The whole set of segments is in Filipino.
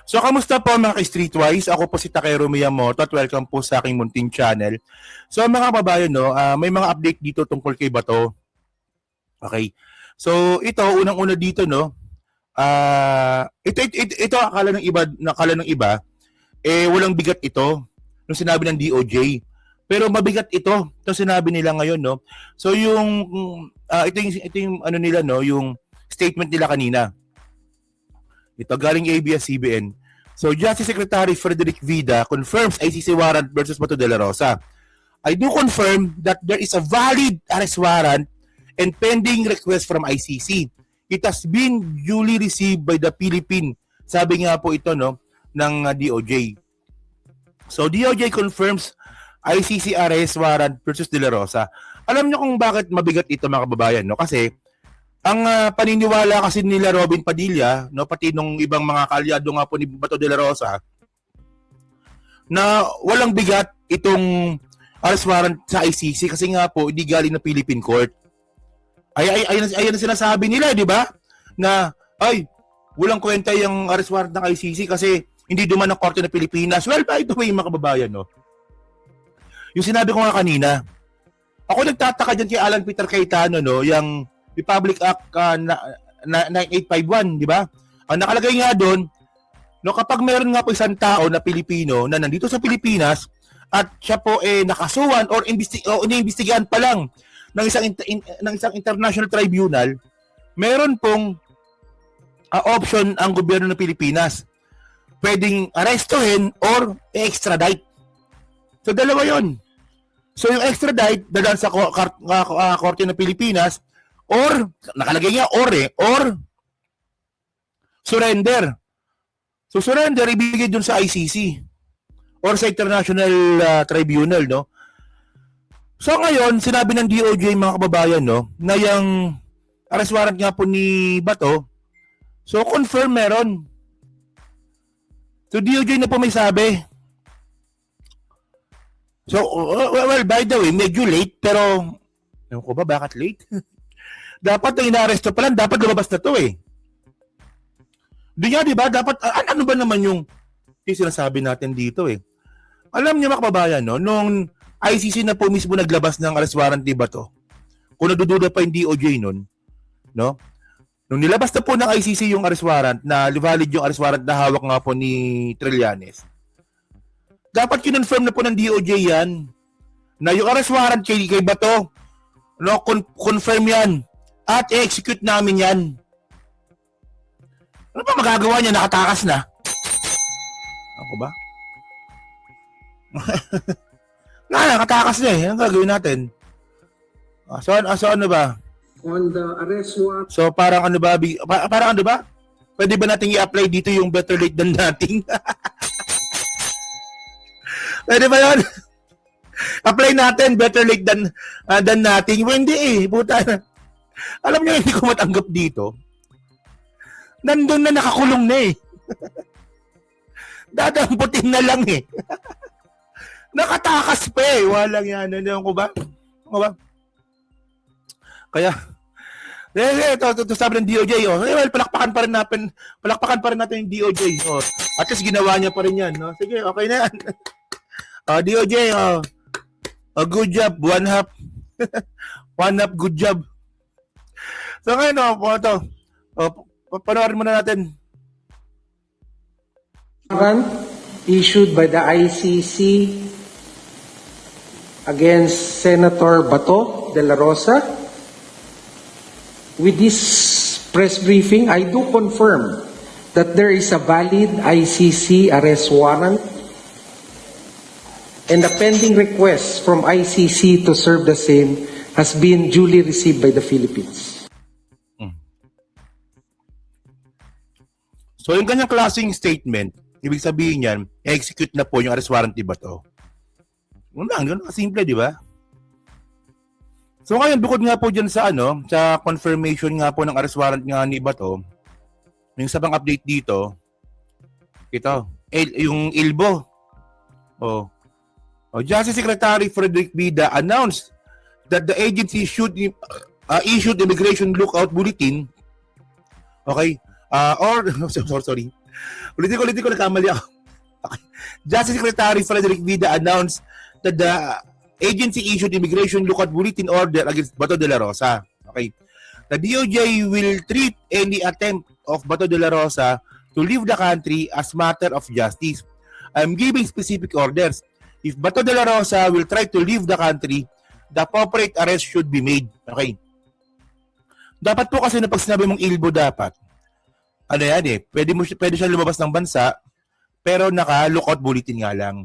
So, kamusta po mga ka-Streetwise? Ako po si Takero Miyamoto at welcome po sa aking munting channel. So, mga kababayan, no, may mga update dito tungkol kay Bato. Okay. So, ito, unang-una dito, no, ito akala ng iba, walang bigat ito nung sinabi ng DOJ. Pero mabigat ito, sinabi nila ngayon, no. So, ito yung ano nila, no, yung statement nila kanina. Ito galing ABS-CBN. So, Justice Secretary Frederick Vida confirms ICC warrant versus Bato de la Rosa. I do confirm that there is a valid arrest warrant and pending request from ICC. It has been duly received by the Philippine. Sabi nga po ito, no, ng DOJ. So, DOJ confirms ICC arrest warrant versus de la Rosa. Alam niyo kung bakit mabigat ito, mga kababayan, no? Kasi ang paniniwala kasi nila Robin Padilla, no, pati nung ibang mga kaalyado nga po ni Bato de la Rosa, na walang bigat itong arrest warrant sa ICC kasi nga po hindi galing na Philippine Court. Ayan ang sinasabi nila, di ba? Na, walang kwenta yung arrest warrant ng ICC kasi hindi duman ng Korte ng Pilipinas. Well, by the way, mga kababayan, no? Yung sinabi ko nga kanina, ako nagtataka dyan kay Alan Peter Cayetano, no, yung Republic Act 9851, di ba? Ang nakalagay nga doon, no, kapag meron nga po isang tao na Pilipino na nandito sa Pilipinas at siya po nakasuhan or iniimbestigahan pa lang ng isang international tribunal, meron pong option ang gobyerno ng Pilipinas. Pwedeng arestuhin or extradite. So dalawa 'yon. So yung extradite dadaan sa Korte ng Pilipinas or nakalagay nga or surrender. So surrender ibigay dun sa ICC or sa International Tribunal, no? So ngayon, sinabi ng DOJ, mga kababayan, no, na yung arrest warrant nga po ni Bato, so confirm meron. So DOJ na po may sabi. So, well, by the way, medyo late, pero ewan ko ba bakit late? Dapat na inaaresto pa lang, dapat lumabas na to eh. Di nga, di ba? Dapat, ano ba naman yung sinasabi natin dito eh. Alam niyo, mga kababayan, no, nung ICC na po mismo naglabas ng arrest warrant, di ba to? Kung nadududa pa yung DOJ nun, no? Nung nilabas na po ng ICC yung arrest warrant, na valid yung arrest warrant na hawak nga po ni Trillanes, dapat kinonfirm na po ng DOJ yan, na yung arrest warrant kay Bato, no, confirm yan. At i-execute namin yan. Ano ba magagawa niya? Nakatakas na. Ako ba? Nakatakas na eh. Anong gagawin natin? So ano ba? On the arrest warrant. So parang ano ba? Parang ano ba? Pwede ba natin i-apply dito yung better late than nothing? Pwede ba yun? Apply natin better late than nothing. Hindi eh. Puta na. Alam niyo, hindi ko matanggap dito. Nandun na nakakulong na eh. Dadamputin na lang eh. Nakatakas pa eh. Walang yan. Ano ko ba? Ano ba? Kaya, ito sabi ng DOJ. Oh. Well, palakpakan pa rin natin yung DOJ. Oh. At least ginawa niya pa rin yan. No? Sige, okay na yan. DOJ, good job. One half. One half, good job. So ngayon, panoorin muna natin. Warrant issued by the ICC against Senator Bato de la Rosa. With this press briefing, I do confirm that there is a valid ICC arrest warrant and a pending request from ICC to serve the same has been duly received by the Philippines. So yung kanyang klaseng statement, ibig sabihin yan, execute na po yung arrest warrant ni Bato. Ganun kasimple, di ba? So ngayon, bukod nga po dyan sa sa confirmation nga po ng arrest warrant nga ni Bato, yung sa pang update dito, ito, yung ILBO. Justice Secretary Frederick Vida announced that the agency issued immigration lookout bulletin, okay, sorry, Ulitin ko, nagkamali ako. Okay. Justice Secretary Frederick Vida announced that the agency issued immigration lookout bulletin order against Bato de la Rosa. Okay. The DOJ will treat any attempt of Bato de la Rosa to leave the country as matter of justice. I'm giving specific orders. If Bato de la Rosa will try to leave the country, the appropriate arrest should be made. Okay. Dapat po kasi na pag sinabi mong ilbo dapat, ano yan eh, pwede siya lumabas ng bansa, pero naka-lookout bulletin nga lang.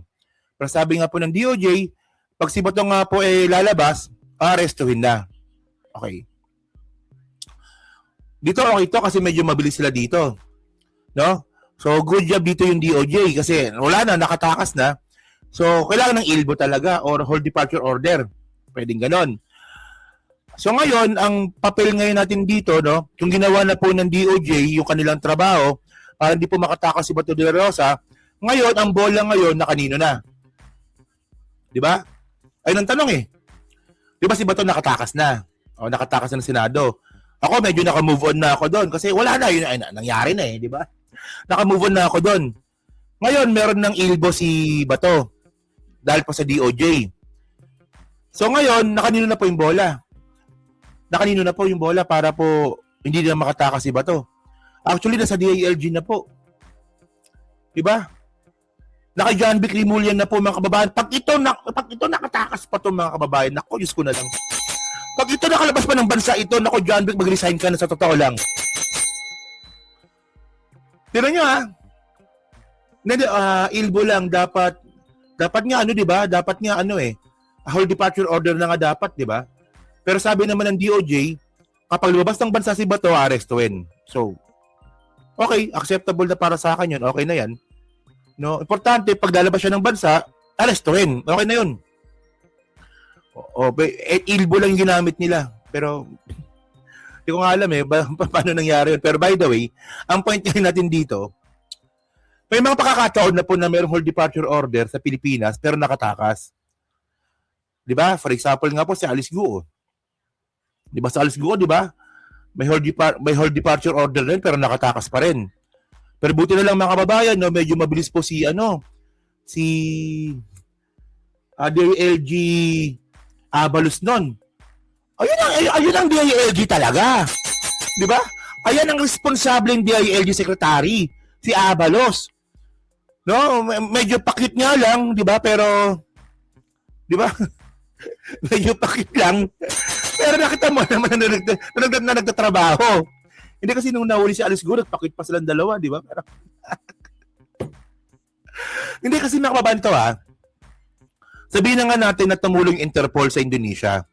Pero sabi nga po ng DOJ, pag si Bato nga po lalabas, arestuhin na. Okay. Dito okay ito kasi medyo mabilis sila dito. No? So good job dito yung DOJ kasi wala na, nakatakas na. So kailangan ng ilbo talaga or hold departure order. Pwedeng ganon. So ngayon, ang papel ngayon natin dito, no, yung ginawa na po ng DOJ, yung kanilang trabaho, para hindi po makatakas si Bato de la Rosa, ngayon, ang bola ngayon na kanino na. Di ba? Ayun ang tanong eh. Di ba si Bato nakatakas na? O nakatakas na ng Senado. Ako medyo naka-move on na ako doon kasi wala na yun, ay, nangyari na eh, di ba? Naka-move on na ako doon. Ngayon, meron ng ilbo si Bato dahil po sa DOJ. So ngayon, nakanino na po yung bola. Nakanino na po yung bola para po hindi na makatakas si Bato. Actually, nasa DILG na po. Diba? Naka John Vic Rimulyan na po mga kababayan. Pag ito nakatakas pa to mga kababayan, nako, Diyos ko na lang. Pag ito nakalabas pa ng bansa ito, nako John Vic, mag-resign ka na sa totoo lang. Pero nyo ilbo lang, dapat nga ano, diba? Dapat nga ano hold departure order na nga dapat, diba? Pero sabi naman ng DOJ, kapag lumabas ng bansa si Bato, arestuhin. So, okay, acceptable na para sa akin yun. Okay na yan. No, importante, pag lalabas siya ng bansa, arestuhin. Okay na yun. Ilbo lang yung ginamit nila. Pero, hindi ko nga alam paano nangyari yun. Pero by the way, ang point natin dito, may mga pakakataon na po na mayroong hold departure order sa Pilipinas, pero nakatakas. Di ba? For example nga po, si Alice Guo. Di ba sa Alice Guo, di ba? May hold departure order rin, pero nakatakas pa rin. Pero buti na lang mga kababayan, no, medyo mabilis po si DILG Abalos nun. Ayun ang DILG talaga. Di ba? Ayan ang responsableng DILG secretary, si Abalos. No, medyo pakit nga lang, di ba? Pero, di ba? Medyo pakit lang. Pero nakita mo naman na nagtatrabaho. Hindi kasi nung nahuli si Alice Guo, nagpakit pa silang dalawa, di ba? Pero hindi kasi nakababan to Sabihin na nga natin na tumulong Interpol sa Indonesia.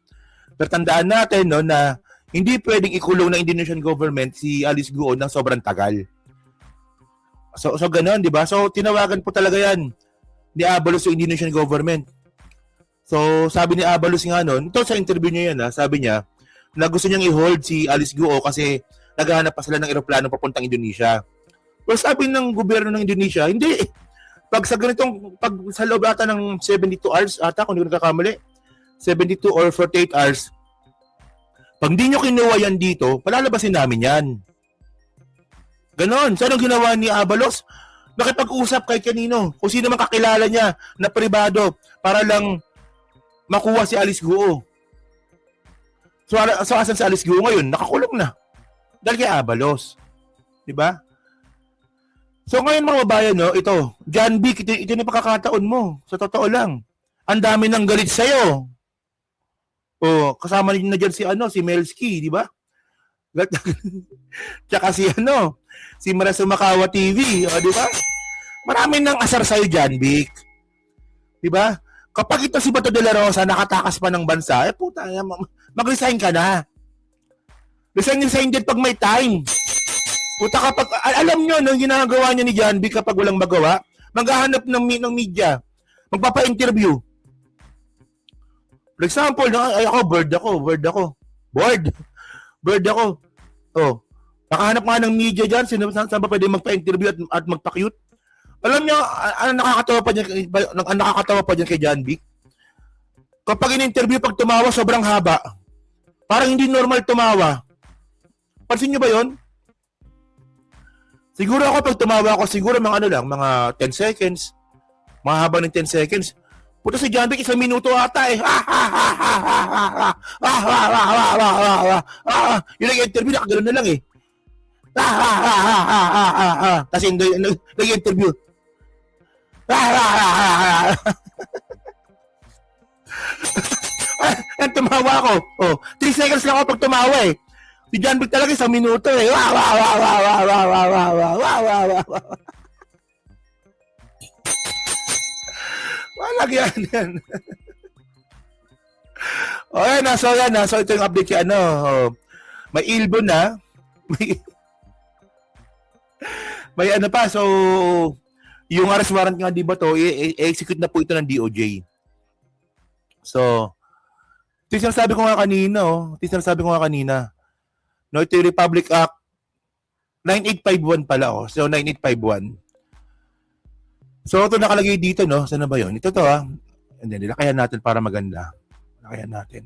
Pero tandaan natin no, na hindi pwedeng ikulong ng Indonesian government si Alice Guo ng sobrang tagal. So ganoon, di ba? So tinawagan po talaga yan ni Abalos yung Indonesian government. So sabi ni Abalos nga noon, ito sa interview niya yan sabi niya na gusto niyang i-hold si Alice Guo kasi naghahanap pa sila ng eroplano papuntang Indonesia. Well, sabi ng gobyerno ng Indonesia, hindi. Pag sa loob ata ng 72 hours, ata kung hindi ko nagkakamali, 72 or 48 hours, pag hindi nyo kinuha yan dito, palalabasin namin yan. Ganon. So, anong ginawa ni Abalos? Nakipag-usap kay kanino, kung sino man kakilala niya na pribado para lang makuha si Alice Guo. So asan si Alice Guo ngayon? Nakakulong na. Dahil kay Abalos. Diba? So ngayon mga babayan, no, ito, John Vic, ito na pagkakataon mo. Sa totoo lang. Ang dami ng galit sa'yo. O, kasama niyo na dyan si Melski, di ba? Tsaka si Marasu Makawa TV, di ba? Marami nang asar sa'yo, John Vic. Di ba? Kapag ito si Bato de la Rosa, nakatakas pa ng bansa, puta, mag-resign ka na. Resign din pag may time. Puta kapag, alam nyo, no, ginagawa niya ni John Vic kapag walang magawa, maghahanap ng media, magpapa-interview. For example, bored ako. Oh, nakahanap nga ng media dyan, saan ba pwede magpa-interview at magpa-cute? Alam nyo, nakakatawa pa dyan kay John Vic? Kapag in-interview, pag tumawa, sobrang haba. Parang hindi normal tumawa. Pansin nyo ba yon? Siguro ako pag tumawa ako, siguro mga ano lang, mga 10 seconds. Mga haba ng 10 seconds. Puta si John Vic, 1 minuto ata eh. Yung nag-interview, nakagano'n na lang eh. Tapos yung nag-interview. Yan, tumawa ako. Oh, 3 seconds lang ako pag tumawa eh. Si John Vic talaga 1 minuto eh. Walang yan. O yan na, so yan na. So ito yung update kay ano. Oh, may ilbo na. May ano pa, so yung arrest warrant nga di ba to, i-execute na po ito ng DOJ. So, ito yung sinasabi ko nga kanina, no, ito yung Republic Act 9851 pala, oh. So, 9851. So, ito nakalagay dito, no? Saan na ba yun? Ito to, ha? And then, nilakayan natin para maganda. Nilakayan natin.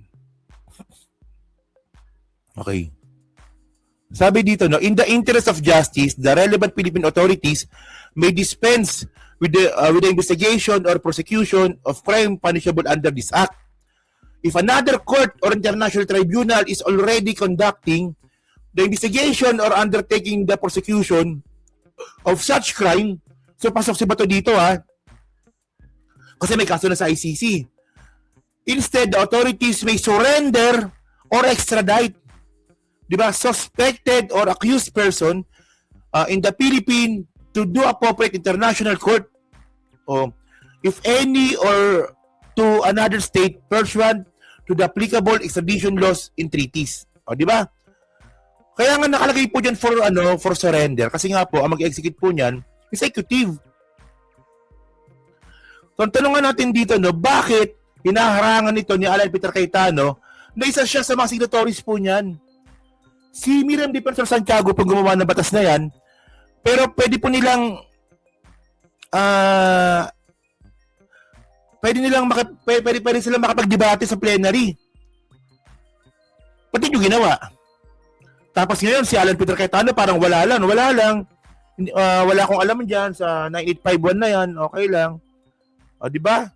Okay. Sabi dito, no, in the interest of justice, the relevant Philippine authorities may dispense with the investigation or prosecution of crime punishable under this act. If another court or international tribunal is already conducting the investigation or undertaking the prosecution of such crime, so pasok si Bato dito, ha? Kasi may kaso na sa ICC. Instead, the authorities may surrender or extradite, di ba, suspected or accused person in the Philippines to do appropriate international court, o if any, or to another state pursuant to the applicable extradition laws in treaties. O, di ba? Kaya nga nakalagay po dyan for surrender. Kasi nga po, ang mag-execute po niyan, executive. So, ang tanong nga natin dito, no, bakit hinaharangan nito ni Alan Peter Cayetano na isa siya sa mga signatories po niyan? Si Miriam Defensor Santiago po gumawa ng batas na yan, pero pwede po nilang pwede silang makapag-debate sa plenary. Pati yung ginawa. Tapos ngayon si Alan Peter Cayetano parang wala lang. Wala akong alam diyan sa 9851 na yan. Okay lang. O, di ba?